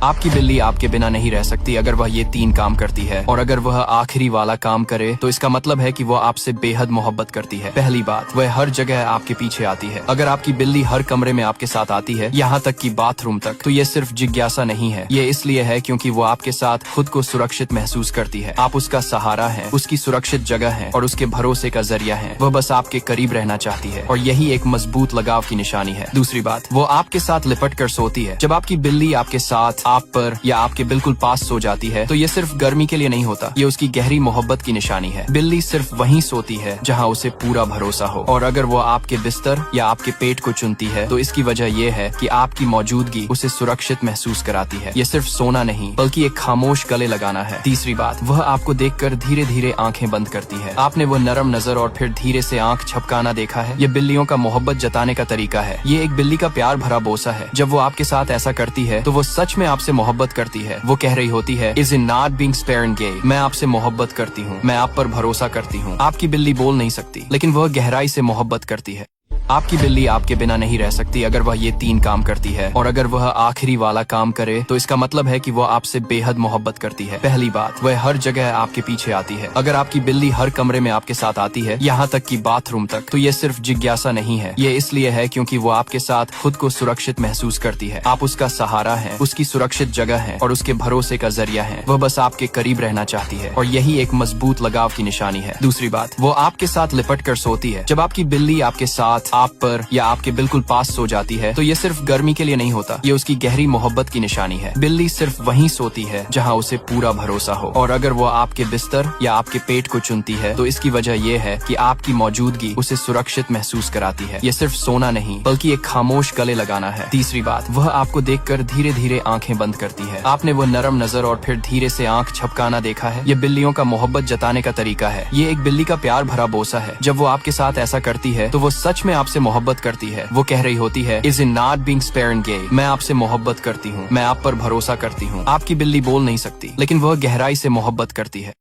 आपकी बिल्ली आपके बिना नहीं रह सकती अगर वह ये 3 काम करती है, और अगर वह आखिरी वाला काम करे तो इसका मतलब है कि वह आपसे बेहद मोहब्बत करती है। पहली बात, वह हर जगह आपके पीछे आती है। अगर आपकी बिल्ली हर कमरे में आपके साथ आती है, यहाँ तक कि बाथरूम तक, तो ये सिर्फ जिज्ञासा नहीं है, ये इसलिए है क्योंकि वो आपके साथ खुद को सुरक्षित महसूस करती है। आप उसका सहारा है, उसकी सुरक्षित जगह है और उसके भरोसे का जरिया है। वह बस आपके करीब रहना चाहती है और यही एक मजबूत लगाव की निशानी है। दूसरी बात, वो आपके साथ लिपट कर सोती है। जब आपकी बिल्ली आपके साथ, आप पर या आपके बिल्कुल पास सो जाती है तो ये सिर्फ गर्मी के लिए नहीं होता, ये उसकी गहरी मोहब्बत की निशानी है। बिल्ली सिर्फ वहीं सोती है जहाँ उसे पूरा भरोसा हो, और अगर वो आपके बिस्तर या आपके पेट को चुनती है तो इसकी वजह ये है कि आपकी मौजूदगी उसे सुरक्षित महसूस कराती है। ये सिर्फ सोना नहीं बल्कि एक खामोश गले लगाना है। तीसरी बात, वह आपको देखकर धीरे धीरे आंखें बंद करती है। आपने वो नरम नजर और फिर धीरे से आंख झपकाना देखा है? ये बिल्लियों का मोहब्बत जताने का तरीका है। ये एक बिल्ली का प्यार भरा बोसा है। जब वो आपके साथ ऐसा करती है तो वो सच में आपसे मोहब्बत करती है। वो कह रही होती है, is in not being spare and gay, मैं आपसे मोहब्बत करती हूँ, मैं आप पर भरोसा करती हूँ। आपकी बिल्ली बोल नहीं सकती, लेकिन वह गहराई से मोहब्बत करती है। आपकी बिल्ली आपके बिना नहीं रह सकती अगर वह ये 3 काम करती है, और अगर वह आखिरी वाला काम करे तो इसका मतलब है कि वह आपसे बेहद मोहब्बत करती है। पहली बात, वह हर जगह आपके पीछे आती है। अगर आपकी बिल्ली हर कमरे में आपके साथ आती है, यहाँ तक कि बाथरूम तक, तो ये सिर्फ जिज्ञासा नहीं है, ये इसलिए है क्योंकि वो आपके साथ खुद को सुरक्षित महसूस करती है। आप उसका सहारा है, उसकी सुरक्षित जगह है और उसके भरोसे का जरिया है। वह बस आपके करीब रहना चाहती है और यही एक मजबूत लगाव की निशानी है। दूसरी बात, वो आपके साथ लिपट कर सोती है। जब आपकी बिल्ली आपके साथ, आप पर या आपके बिल्कुल पास सो जाती है तो ये सिर्फ गर्मी के लिए नहीं होता, ये उसकी गहरी मोहब्बत की निशानी है। बिल्ली सिर्फ वहीं सोती है जहाँ उसे पूरा भरोसा हो, और अगर वो आपके बिस्तर या आपके पेट को चुनती है तो इसकी वजह ये है कि आपकी मौजूदगी उसे सुरक्षित महसूस कराती है। ये सिर्फ सोना नहीं बल्कि एक खामोश गले लगाना है। तीसरी बात, वह आपको देखकर धीरे धीरे आंखें बंद करती है। आपने वो नरम नजर और फिर धीरे से आंख झपकाना देखा है? ये बिल्लियों का मोहब्बत जताने का तरीका है। ये एक बिल्ली का प्यार भरा बोसा है। जब वो आपके साथ ऐसा करती है तो वो सच में आपसे मोहब्बत करती है। वो कह रही होती है, is in not being spare and gay, मैं आपसे मोहब्बत करती हूँ, मैं आप पर भरोसा करती हूँ। आपकी बिल्ली बोल नहीं सकती, लेकिन वह गहराई से मोहब्बत करती है।